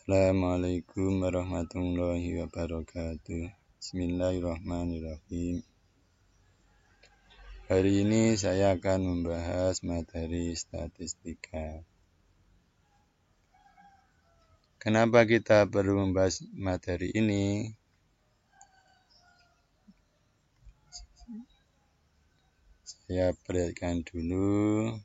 Assalamualaikum warahmatullahi wabarakatuh. Bismillahirrahmanirrahim. Hari ini saya akan membahas materi statistika. Kenapa kita perlu membahas materi ini? Saya perlihatkan dulu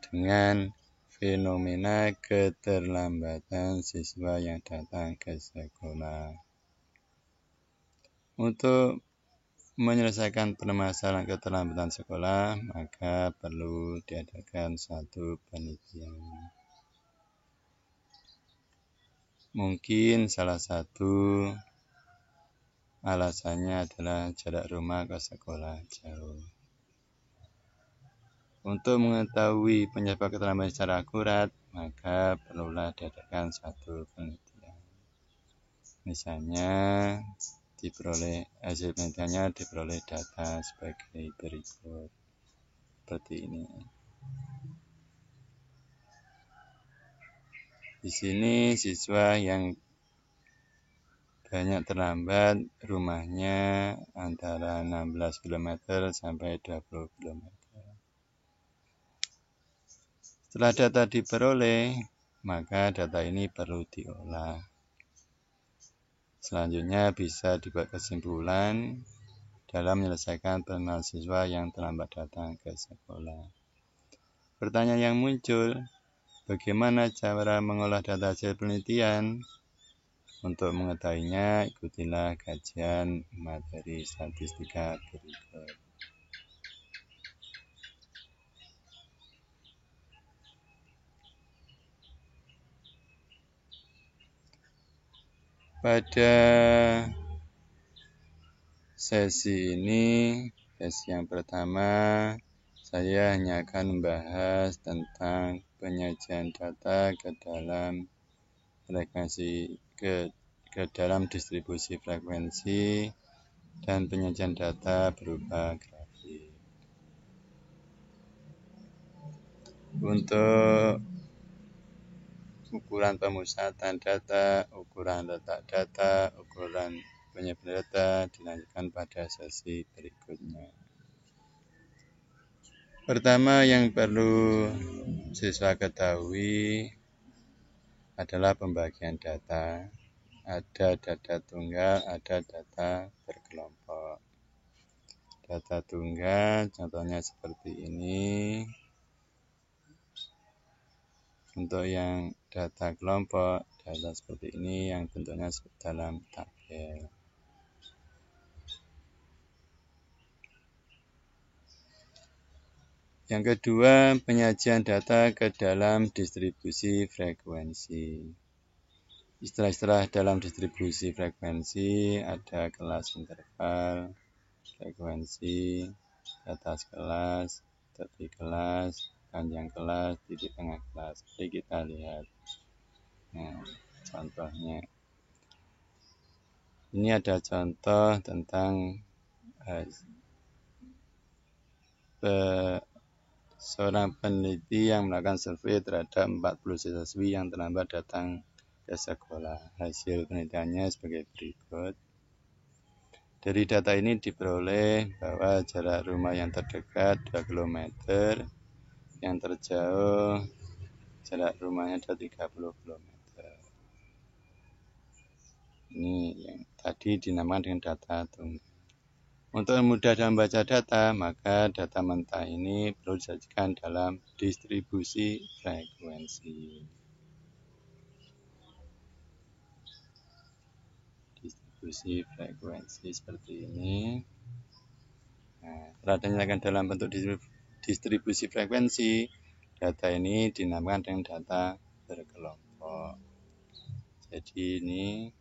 dengan fenomena keterlambatan siswa yang datang ke sekolah. Untuk menyelesaikan permasalahan keterlambatan sekolah, maka perlu diadakan satu penelitian. Mungkin salah satu alasannya adalah jarak rumah ke sekolah jauh. Untuk mengetahui penyebab keterlambatan secara akurat, maka perlulah diadakan satu penelitian. Misalnya, hasil penelitiannya diperoleh data sebagai berikut. Seperti ini. Di sini siswa yang banyak terlambat rumahnya antara 16 km sampai 20 km. Setelah data diperoleh, maka data ini perlu diolah. Selanjutnya bisa dibuat kesimpulan dalam menyelesaikan permasalahan siswa yang terlambat datang ke sekolah. Pertanyaan yang muncul, bagaimana cara mengolah data hasil penelitian? Untuk mengetahuinya, ikutilah kajian materi statistika berikut. Pada sesi ini, sesi yang pertama, saya hanya akan membahas tentang penyajian data ke dalam distribusi frekuensi dan penyajian data berupa grafik. Untuk ukuran pemusatan data, ukuran letak data, ukuran penyimpanan data dilanjutkan pada sesi berikutnya. Pertama yang perlu siswa ketahui adalah pembagian data. Ada data tunggal, ada data berkelompok. Data tunggal contohnya seperti ini. Untuk yang data kelompok, data seperti ini yang bentuknya dalam tabel. Yang kedua, penyajian data ke dalam distribusi frekuensi. Istilah-istilah dalam distribusi frekuensi ada kelas interval, frekuensi, atas kelas, tepi kelas, panjang kelas, titik tengah kelas. Mari kita lihat. Contohnya. Ini ada contoh tentang seorang peneliti yang melakukan survei terhadap 40 siswi yang terlambat datang ke sekolah. Hasil penelitiannya sebagai berikut. Dari data ini diperoleh bahwa jarak rumah yang terdekat 2 km, yang terjauh jarak rumahnya adalah 30 km. Ini yang tadi dinamakan dengan data tunggal. Untuk mudah dalam membaca data, maka data mentah ini perlu disajikan dalam distribusi frekuensi. Distribusi frekuensi seperti ini. Setelah dinyatakan dalam bentuk distribusi frekuensi, data ini dinamakan dengan data berkelompok. Jadi ini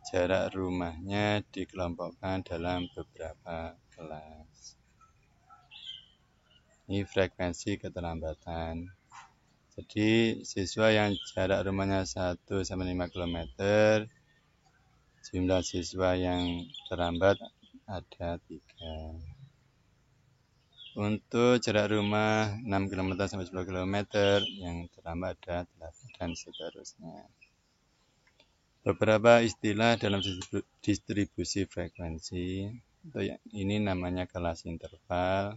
jarak rumahnya dikelompokkan dalam beberapa kelas. Ini frekuensi keterlambatan. Jadi siswa yang jarak rumahnya 1-5 km, jumlah siswa yang terlambat ada 3. Untuk jarak rumah 6 km sampai 10 km, yang terlambat ada 8 dan seterusnya. Beberapa istilah dalam distribusi frekuensi. Untuk yang ini namanya kelas interval.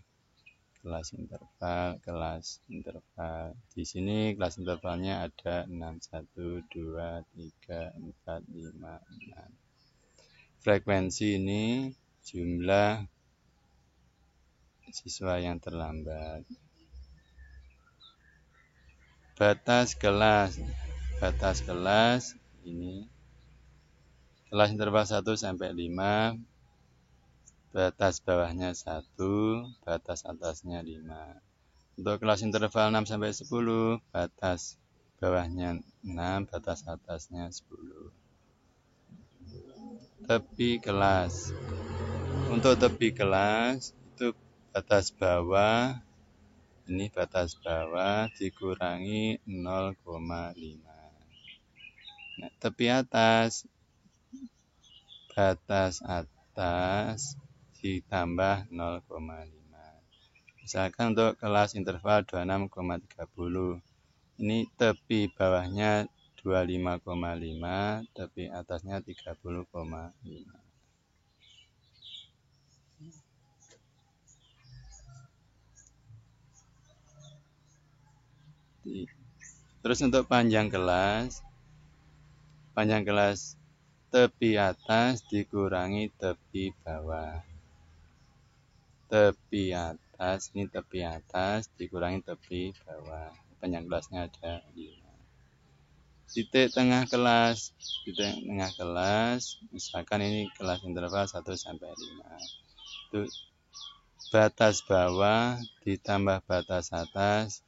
Di sini kelas intervalnya ada 6, 1, 2, 3, 4, 5, 6. Frekuensi ini jumlah siswa yang terlambat. Batas kelas ini kelas interval 1 sampai 5, batas bawahnya 1, batas atasnya 5. Untuk kelas interval 6 sampai 10, batas bawahnya 6, batas atasnya 10. Tepi kelas. Untuk tepi kelas itu batas bawah, ini batas bawah dikurangi 0,5. Nah, tepi atas, batas atas ditambah 0,5. Misalkan untuk kelas interval 26,30, ini tepi bawahnya 25,5, tepi atasnya 30,5. Terus untuk panjang kelas tepi atas dikurangi tepi bawah. Tepi atas dikurangi tepi bawah. Panjang kelasnya ada 5. Titik tengah kelas, misalkan ini kelas interval 1 sampai 5. Itu batas bawah ditambah batas atas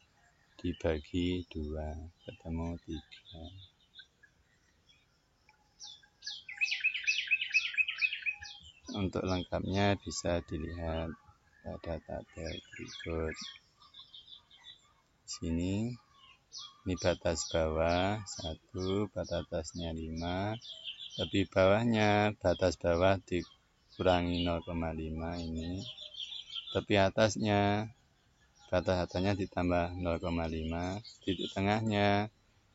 dibagi 2, ketemu 3. Untuk lengkapnya bisa dilihat pada tabel berikut. Sini ini batas bawah 1, batas atasnya 5, tapi bawahnya batas bawah dikurangi 0,5 ini, tapi atasnya batas atasnya ditambah 0,5, titik tengahnya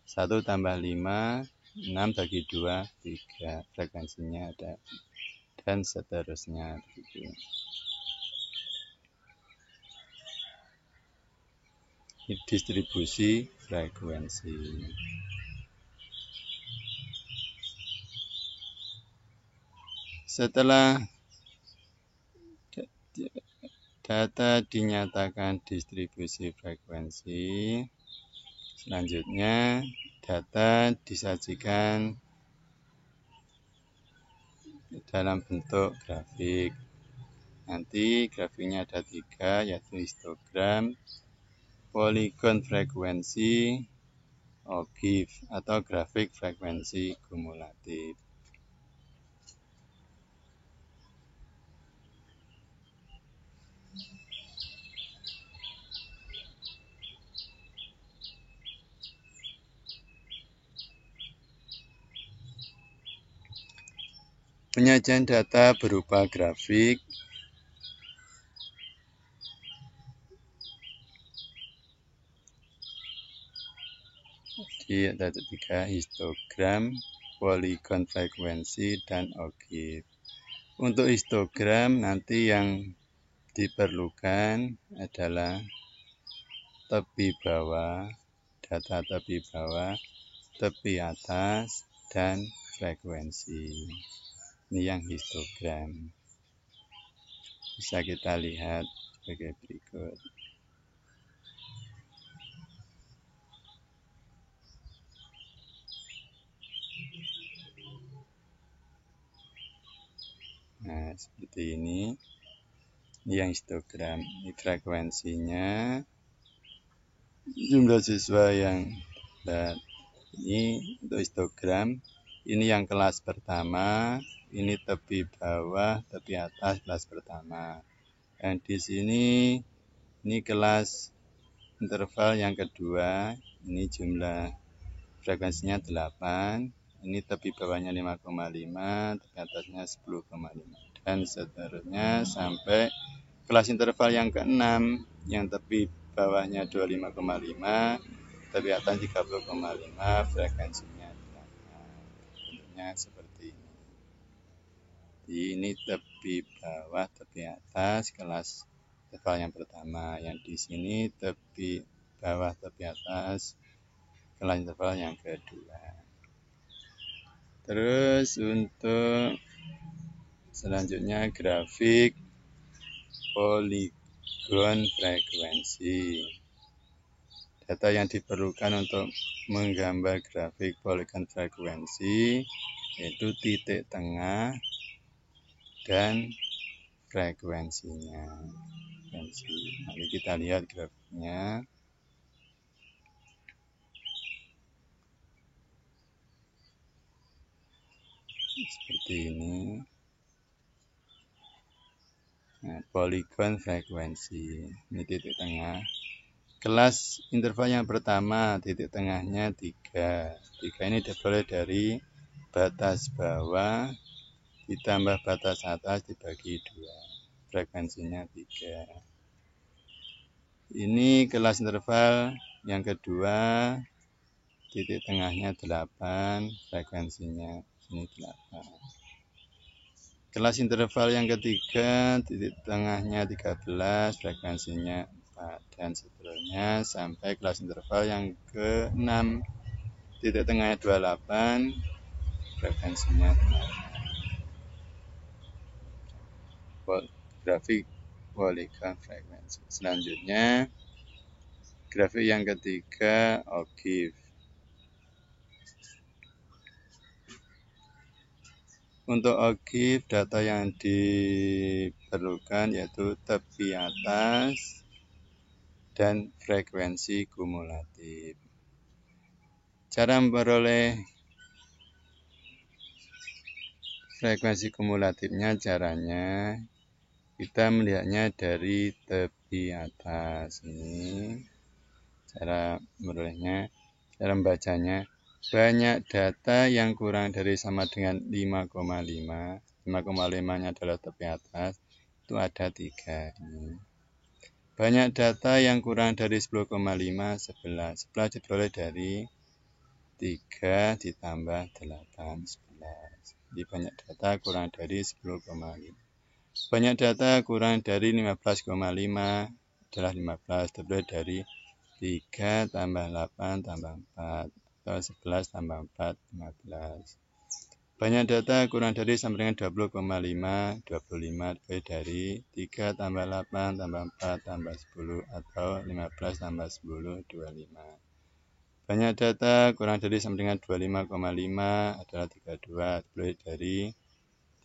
1 tambah 5, 6 bagi 2, 3, frekuensinya ada, dan seterusnya begitu. Ini distribusi frekuensi. Setelah data dinyatakan distribusi frekuensi, selanjutnya data disajikan dalam bentuk grafik. Nanti grafiknya ada 3, yaitu histogram, poligon frekuensi, OGIF atau grafik frekuensi kumulatif. Penyajian data berupa grafik jadi ada 3, histogram, poligon frekuensi, dan OGIF. Untuk histogram nanti yang diperlukan adalah tepi bawah, data tepi bawah, tepi atas, dan frekuensi. Ini yang histogram. Bisa kita lihat sebagai berikut. Nah, seperti ini. Ini yang histogram. Ini frekuensinya, jumlah siswa yang ini untuk histogram. Ini yang kelas pertama. Ini tepi bawah, tepi atas kelas pertama. Dan di sini ini kelas interval yang kedua. Ini jumlah frekuensinya 8. Ini tepi bawahnya 5,5, tepi atasnya 10,5, dan seterusnya sampai Kelas interval yang ke-6 yang tepi bawahnya 25,5, tepi atas 30,5, frekuensinya 8. Bentuknya seperti ini. Ini tepi bawah, tepi atas, kelas interval yang pertama. Yang di sini tepi bawah, tepi atas, kelas interval yang kedua. Terus untuk selanjutnya grafik poligon frekuensi. Data yang diperlukan untuk menggambar grafik poligon frekuensi yaitu titik tengah dan frekuensinya. Mari kita lihat grafiknya. Seperti ini. Nah, poligon frekuensi. Ini titik tengah. Kelas interval yang pertama, titik tengahnya 3. 3 ini diperoleh dari batas bawah ditambah batas atas dibagi 2. Frekuensinya 3. Ini kelas interval yang kedua, titik tengahnya 8, frekuensinya ini 8. Kelas interval yang ketiga, titik tengahnya 13, frekuensinya 4. Dan seterusnya sampai kelas interval yang ke-6, titik tengahnya 28, frekuensinya 8. Grafik poligon frekuensi. Selanjutnya, grafik yang ketiga, OGIF. Untuk OGIF, data yang diperlukan yaitu tepi atas dan frekuensi kumulatif. Cara memperoleh frekuensi kumulatifnya, caranya kita melihatnya dari tepi atas. Ini cara memperolehnya, cara membacanya. Banyak data yang kurang dari sama dengan 5,5. 5,5-nya adalah tepi atas. Itu ada 3 ini. Banyak data yang kurang dari 10,5, 11. 11 diperoleh dari 3 ditambah 8, 11. Jadi banyak data kurang dari 10,5. Banyak data kurang dari 15,5 adalah 15. Diperoleh dari 3 tambah 8 tambah 4. Atau 11 tambah 4, 15. Banyak data kurang dari sama dengan 20,5, 25 diperoleh dari 3 tambah 8 tambah 4 tambah 10 atau 15 tambah 10, 25. Banyak data kurang dari sama dengan 25,5 adalah 32 diperoleh dari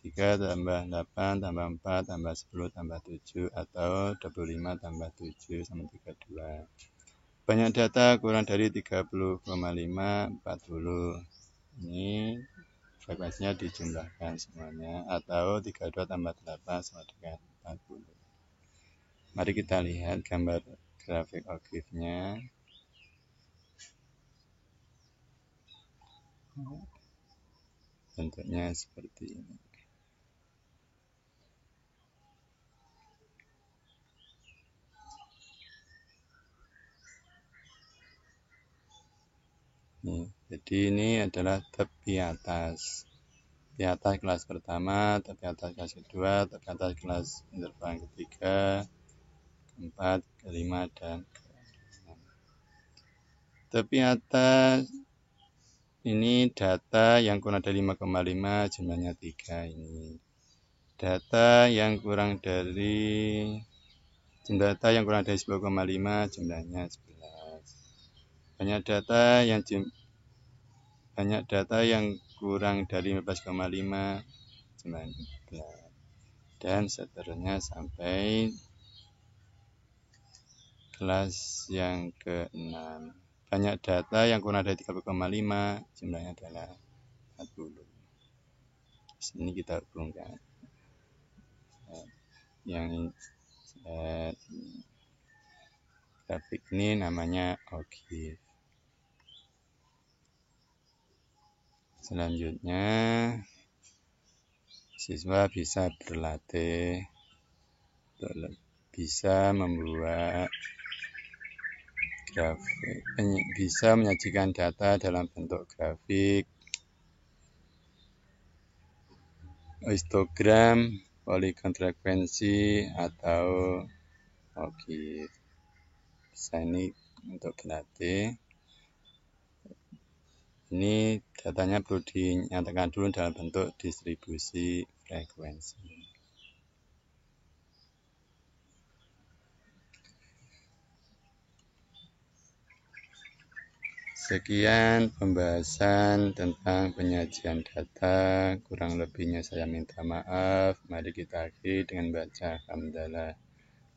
3 tambah 8 tambah 4 tambah 10 tambah 7 atau 25 tambah 7 sama 32. Banyak data kurang dari 30,5, 40. Ini frekuensinya dijumlahkan semuanya atau 32 tambah 8 sama dengan 40. Mari kita lihat gambar grafik OGIF-nya. Bentuknya seperti ini. Jadi ini adalah tepi atas. Tepi atas kelas pertama, tepi atas kelas kedua, tepi atas kelas interval yang ketiga, keempat, kelima, dan keenam. Tepi atas ini data yang kurang dari 5,5, jumlahnya 3 ini. Data yang kurang dari 10,5, jumlahnya 11. Banyak data yang kurang dari 15,5, jumlahnya 11. Dan seterusnya sampai kelas yang ke-6. Banyak data yang kurang dari 30,5, jumlahnya adalah 40. Sini kita hubungkan. Yang grafik ini namanya OGIF. Selanjutnya, siswa bisa berlatih bisa membuat grafik, bisa menyajikan data dalam bentuk grafik, histogram, polygon frekuensi, atau logit. Bisa ini untuk berarti ini datanya perlu dinyatakan dulu dalam bentuk distribusi frekuensi. Sekian pembahasan tentang penyajian data. Kurang lebihnya saya minta maaf. Mari kita akhiri dengan baca hamdalah.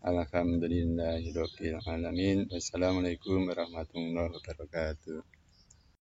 Alhamdulillahirabbil alamin. Wassalamualaikum warahmatullahi wabarakatuh.